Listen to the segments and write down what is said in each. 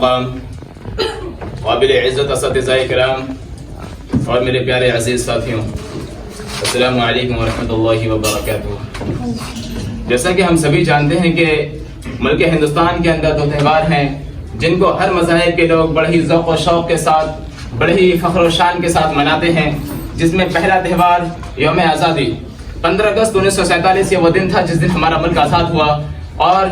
قابل عزت اساتذہ کرام اور میرے پیارے عزیز ساتھیوں، السلام علیکم ورحمۃ اللہ وبرکاتہ۔ جیسا کہ ہم سبھی جانتے ہیں کہ ملک ہندوستان کے اندر دو تہوار ہیں جن کو ہر مذاہب کے لوگ بڑے ہی ذوق و شوق کے ساتھ، بڑے ہی فخر و شان کے ساتھ مناتے ہیں، جس میں پہلا تہوار یوم آزادی 15 اگست 1947 یہ وہ دن تھا جس دن ہمارا ملک آزاد ہوا اور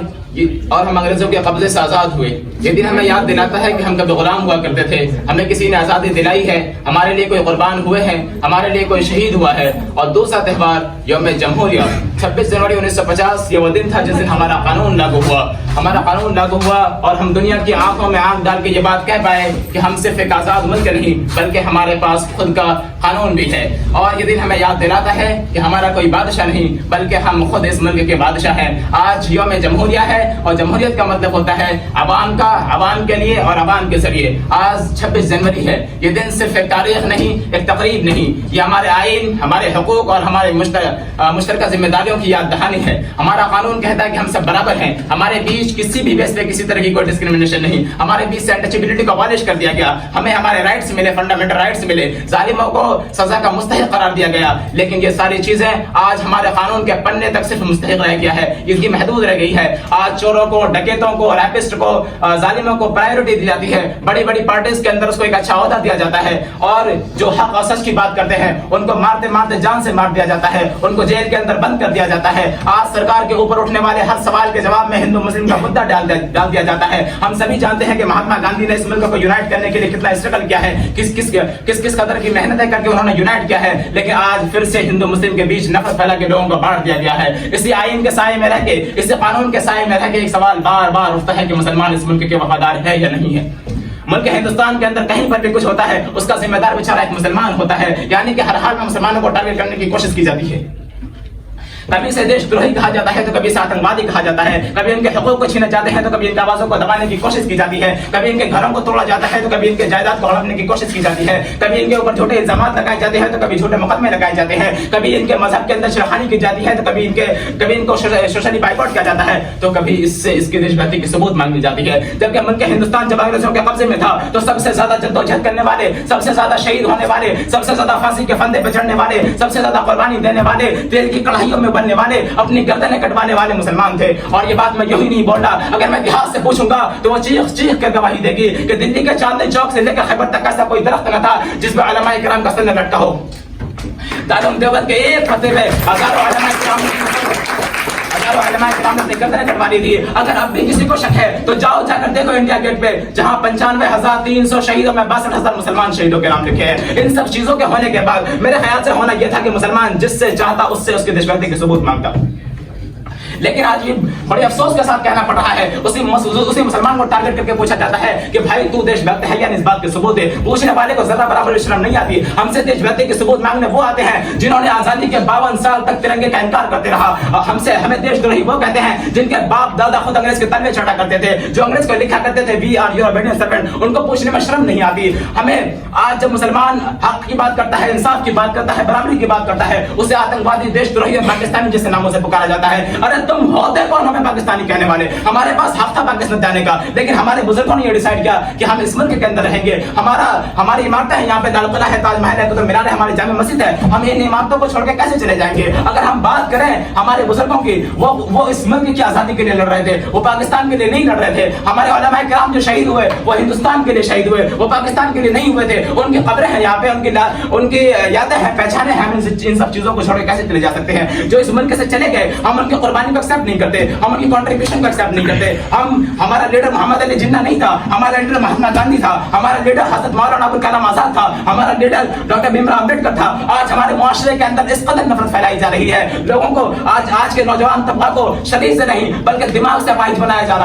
ہم انگریزوں کے قبضے سے آزاد ہوئے۔ یہ دن ہمیں یاد دلاتا ہے کہ ہم کبھی غلام ہوا کرتے تھے، ہمیں کسی نے آزادی دلائی ہے، ہمارے لیے کوئی قربان ہوئے ہیں، ہمارے لیے کوئی شہید ہوا ہے۔ اور دوسرا تہوار یوم جمہوریہ 26 جنوری 1950 یہ وہ دن تھا جس دن ہمارا قانون لاگو ہوا۔ ہمارا قانون لاگو ہوا اور ہم دنیا کی آنکھوں میں آنکھ ڈال کے یہ بات کہہ پائے کہ ہم صرف ایک آزاد ملک نہیں بلکہ ہمارے پاس خود کا قانون بھی ہے۔ اور یہ دن ہمیں یاد دلاتا ہے کہ ہمارا کوئی بادشاہ نہیں بلکہ ہم خود اس ملک کے بادشاہ ہیں۔ آج یوم جمہوریہ ہے اور جمہوریت کا مطلب ہوتا ہے عوام کا، عوام کے لیے اور عوام کے ذریعے۔ آج 26 جنوری ہے، یہ دن صرف ایک تاریخ نہیں، ایک تقریب نہیں، یہ ہمارے آئین، ہمارے حقوق اور ہمارے مشترکہ ذمہ داریوں کی یاد دہانی ہے۔ ہمارا قانون کہتا ہے کہ ہم سب برابر ہیں، ہمارے بیچ کسی بھی بیس پہ کسی طرح کی کوئی ڈسکریمنیشن نہیں، ہمارے بیچ سے انٹچیبلٹی کو ابالش کر دیا گیا، ہمیں ہمارے رائٹس ملے، فنڈامنٹل رائٹس ملے، ظالموں کو سزا کا مستحق قرار دیا گیا۔ لیکن یہ ساری چیزیں آج ہمارے قانون کے پننے تک صرف مستحق رہ گیا ہے، اس کی محدود رہ گئی ہے۔ آج چوروں کو، ڈکیتوں کو، ریپسٹ کو، ظالموں کو پرائیورٹی دی جاتی ہے، بڑی بڑی پارٹیز کے اندر اس کو ایک اچھا عہدہ دیا جاتا ہے، اور جو حق اور سچ کی بات کرتے ہیں ان کو مارتے مارتے جان سے مار دیا جاتا ہے، ان کو جیل کے اندر بند کر دیا جاتا ہے۔ آج سرکار کے اوپر اٹھنے والے ہر سوال کے جواب میں ہندو مسلم کا مدعا ڈال دیا جاتا ہے۔ ہم سبھی جانتے ہیں کہ مہاتما گاندھی نے اس ملک کو یونائٹ کرنے کے لیے کتنا اسٹرگل کیا ہے، کس قدر کی محنتیں کر کے انہوں نے یونائٹ کیا ہے، لیکن آج پھر سے ہندو مسلم کے بیچ نفرت پھیلا کے لوگوں کو بانٹ دیا گیا ہے۔ اسی آئین کے سائے میں رہ کے، اس قانون کے سائے میں رہ کے ایک سوال بار بار اٹھتا ہے کہ مسلمان اس ملک کے وفادار ہے یا نہیں ہے۔ ملک ہندوستان کے اندر کہیں پر بھی کچھ ہوتا ہے اس کا ذمہ دار بیچارہ ایک مسلمان ہوتا ہے، یعنی کہ ہر حال میں مسلمانوں کو ٹارگیٹ کرنے کی کوشش کی جاتی ہے۔ کبھی اسے دیش دروہی کہا جاتا ہے تو کبھی اسے آتنکوادی کہا جاتا ہے، کبھی ان کے حقوق کو چھینے جاتے ہیں تو کبھی ان کی آوازوں کو دبانے کی کوشش کی جاتی ہے، کبھی ان کے گھروں کو توڑا جاتا ہے تو کبھی ان کے جائیداد کو ہڑپنے کی کوشش کی جاتی ہے، کبھی ان کے اوپر جھوٹے الزامات لگائے جاتے ہیں تو کبھی جھوٹے مقدمے لگائے جاتے ہیں، کبھی ان کے مذہب کے اندر شرخانی کی جاتی ہے تو کبھی ان کو سوشلی بائیکاٹ کیا جاتا ہے، تو کبھی اس کی دیش بھکتی کی ثبوت مانگی جاتی ہے۔ جبکہ ملک ہندوستان جب انگریزوں کے قبضے میں تھا تو سب سے زیادہ جدوجہد کرنے والے، سب سے زیادہ شہید ہونے والے، سب سے زیادہ پھانسی کے پھندے پہ چڑھنے والے، سب سے زیادہ قربانی دینے والے، تیل کی کڑھائیوں میں بننے والے، اپنی گردنیں کٹوانے والے مسلمان تھے۔ اور یہ بات میں یہی نہیں بول رہا، اگر میں اتہاس سے پوچھوں گا تو وہ چیخ کر گواہی دے گی کہ دلی کے چاندنی چوک سے لے کر خیبر تک ایسا کوئی درخت نہ تھا جس پہ علماء کرام کا سن لٹکا ہو۔ دارالعلوم دیوبند کے ایک خطے میں ہزاروں علماء کرام نے گردنیں کٹوا لی تھی۔ اگر اب بھی کسی کو شک ہے تو جا کر دیکھو انڈیا گیٹ پہ، جہاں 95,300 شہیدوں میں 62,000 مسلمان شہیدوں کے نام لکھے ہیں۔ ان سب چیزوں کے ہونے کے بعد میرے خیال سے ہونا یہ تھا کہ مسلمان جس سے چاہتا اس سے اس کی دیش بھکتی کی ثبوت مانگتا، لیکن آج یہ بڑے افسوس کے ساتھ کہنا پڑ رہا ہے، اسی مسلمان کو ٹارگٹ کر کے پوچھا جاتا ہے کہ بھائی تو دیش بھکت ہے یا نہیں، اس بات کی ثبوت دے۔ پوچھنے والے کو ذرا برابر شرم نہیں آتی۔ ہم سے دیش بھکتی کی ثبوت مانگنے وہ آتے ہیں جنہوں نے آزادی کے 52 سال تک ترنگے کا انکار کرتے رہا۔ ہمیں دیش دروہی وہ کہتے ہیں جن کے باپ دادا خود انگریز کے تلوے چڑھا کرتے تھے، جو انگریز کو لکھا کرتے تھے we are your obedient servant, ان کو پوچھنے میں شرم نہیں آتی۔ ہمیں آج جب مسلمان حق کی بات کرتا ہے، انصاف کی بات کرتا ہے، برابری کی بات کرتا ہے، اسے آتنکوادی، دیش دروہی اور پاکستانی جیسے ناموں سے پکارا جاتا ہے۔ ارے تم ہوتے کون ہمیں پاکستانی کہنے والے؟ ہمارے پاس حق تھا پاکستان جانے کا، لیکن ہمارے بزرگوں نے یہ ڈیسائیڈ کیا کہ ہم اس ملک کے اندر رہیں گے۔ ہماری عمارتیں ہیں، یہاں پہ لال قلعہ ہے، تاج محل ہے، قطب مینار ہے، ہماری جامع مسجد ہے، ہم ان عمارتوں کو چھوڑ کے کیسے چلے جائیں گے؟ اگر ہم بات کریں ہمارے بزرگوں کی، وہ اس ملک کی آزادی کے لیے لڑ رہے تھے، وہ پاکستان کے لیے نہیں لڑ رہے تھے۔ ہمارے علماء کرام جو شہید ہوئے وہ ہندوستان کے لیے شہید ہوئے، وہ پاکستان کے لیے نہیں ہوئے تھے۔ ان کی قبریں ہیں یہاں پہ، ان کی یادیں ہیں، پہچانیں ہیں، ہم ان سب چیزوں کو چھوڑ کے کیسے چلے جا سکتے ہیں؟ جو اس ملک سے چلے گئے ہم ان کی قربانی کو ایکسپٹ نہیں کرتے، ہم ان کی کنٹریبیوشن کو ایکسپٹ نہیں کرتے۔ ہمارا لیڈر محمد علی جناح نہیں تھا، ہمارا لیڈر مہاتما گاندھی تھا، ہمارا لیڈر حضرت مولانا ابوالکلام آزاد تھا، ہمارا لیڈر ڈاکٹر بھیم راؤ امبیڈکر تھا۔ آج ہمارے معاشرے کے اندر اس قدر نفرت پھیلائی جا رہی ہے، لوگوں کو آج کے نوجوان طبقہ کو شریر سے نہیں بلکہ دماغ سے اپاہج بنایا جا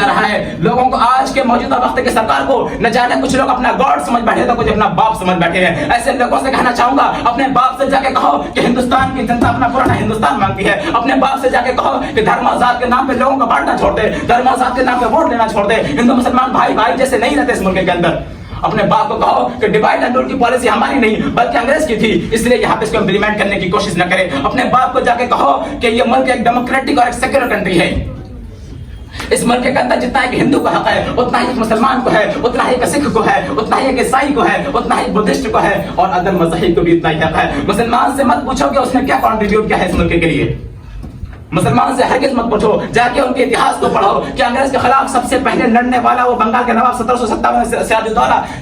رہا ہے، لوگوں کو آج کے موجودہ وقت کے سرکار کو نہ جانے کچھ لوگ اپنا گاڈ سمجھ بیٹھے تو کچھ اپنا باپ سمجھ بیٹھے ہیں۔ ایسے لوگوں سے کہنا چاہوں گا اپنے باپ سے جا کے کہو کہ ہندوستان کی جنتا اپنا پرانا ہندوستان مانگتی ہے، اپنے باپ سے جا کے کہو کہ دھرم و ذات کے نام پہ لوگوں کو بانٹنا چھوڑ دے، دھرم و ذات کے نام پہ ووٹ لینا چھوڑ دے۔ ہندو مسلمان بھائی بھائی جیسے نہیں رہتے اس ملک کے اندر۔ اپنے باپ کو کہو کہ ڈیوائڈ اینڈ رول کی پالیسی ہماری نہیں بلکہ انگریز کی تھی، اس لیے یہاں پہ اس کو امپلیمنٹ کرنے کی کوشش نہ کرے۔ اپنے باپ کو جا کے کہو کہ یہ ملک ایک ڈیموکریٹک اور ایک سیکولر کنٹری ہے، اس ملک کے اندر جتنا ایک ہندو کا حق ہے اتنا ہی ایک مسلمان کو ہے، اتنا ہی ایک سکھ کو ہے، اتنا ہی ایک عیسائی کو ہے، اتنا ہی بدھسٹ کو ہے، اور ادر مذاہب کو بھی اتنا ہی حق ہے۔ مسلمان سے مت پوچھو کہ اس نے کیا کنٹریبیوٹ کیا ہے اس ملک کے لیے، مسلمان سے ہرگز مت پوچھو، جا کے ان کے اتہاس کو پڑھو کہ انگریز کے خلاف سب سے پہلے لڑنے والا وہ بنگال کے نواب 1757 میں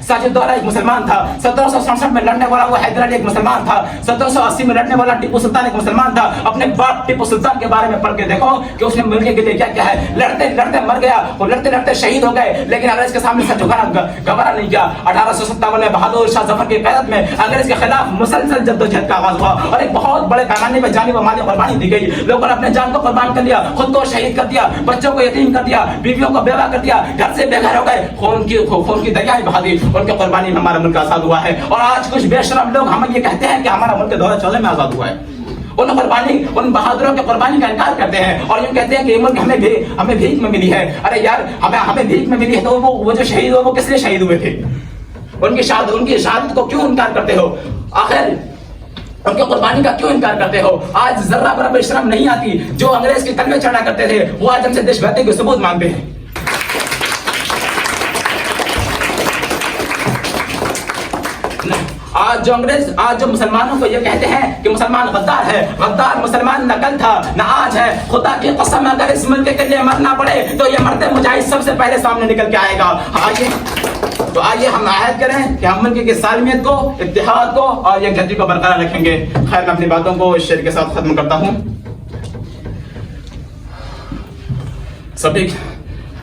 ساجد دولہ ایک مسلمان تھا، 1767 میں لڑنے والا وہ حیدر علی ایک مسلمان تھا، 1780 میں لڑنے والا ٹیپو سلطان ایک مسلمان تھا۔ اپنے باپ ٹیپو سلطان کے بارے میں پڑھ کے دیکھو کہ اس نے ملک کے لیے کیا کیا ہے، لڑتے لڑتے مر گیا اور لڑتے لڑتے شہید ہو گئے، لیکن انگریز کے سامنے سر جھکانا گوارا نہیں کیا۔ 1857 میں بہادر شاہ ظفر کی قیادت میں انگریز کے خلاف مسلسل جدوجہد کا آغاز ہوا اور ایک بہت بڑے پیمانے پہ جانی و مالی قربانی دی گئی، لوگوں نے اپنے جان کو قربان کر لیا، خود کو شہید کر دیا، بچوں کو یتیم کر دیا، بیویوں کو بیوہ کر دیا، گھر سے بے گھر ہو گئے، خون کی دریائیں بہا دی، ان کی قربانی میں ہمارا ملک آزاد ہوا ہے۔ اور آج کچھ بے شرم لوگ ہمیں یہ کہتے ہیں کہ ہمارا ملک دورہ چلنے میں آزاد ہوا ہے، ان بہادروں کے قربانی کا انکار کرتے ہیں اور یہ کہتے ہیں کہ یہ ملک ہمیں بھیک میں ملی ہے۔ ارے یار ہمیں بھیک میں ملی ہے تو وہ جو شہید ہوئے وہ کس لیے شہید ہوئے تھے؟ ان کی شہادت کو کیوں انکار کرتے ہو؟ آخر ان کی قربانی کا کیوں انکار کرتے ہو؟ آج ذرہ برابر شرم نہیں آتی؟ جو انگریز کے تلوے چڑھا کرتے تھے وہ آج ہم سے دیش بھکتی کے ثبوت مانگتے ہیں۔ آج جو مسلمانوں کو یہ کہتے ہیں کہ مسلمان غدار ہے، غدار مسلمان نہ کل تھا نہ آج ہے، خدا کی قسم اگر اس ملک کے لیے مرنا پڑے تو یہ مرتے مجاہد سب سے پہلے سامنے نکل کے آئے گا۔ آئیے ہم عہد کریں کہ ہم ملک کی سالمیت کو، اتحاد کو اور یکجہتی کو برقرار رکھیں گے۔ خیر میں اپنی باتوں کو اس شعر کے ساتھ ختم کرتا ہوں۔ سبھی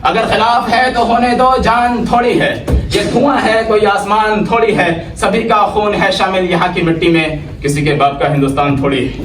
اگر خلاف ہے تو ہونے دو، جان تھوڑی ہے، یہ دھواں ہے کوئی آسمان تھوڑی ہے، سبھی کا خون ہے شامل یہاں کی مٹی میں، کسی کے باپ کا ہندوستان تھوڑی ہے۔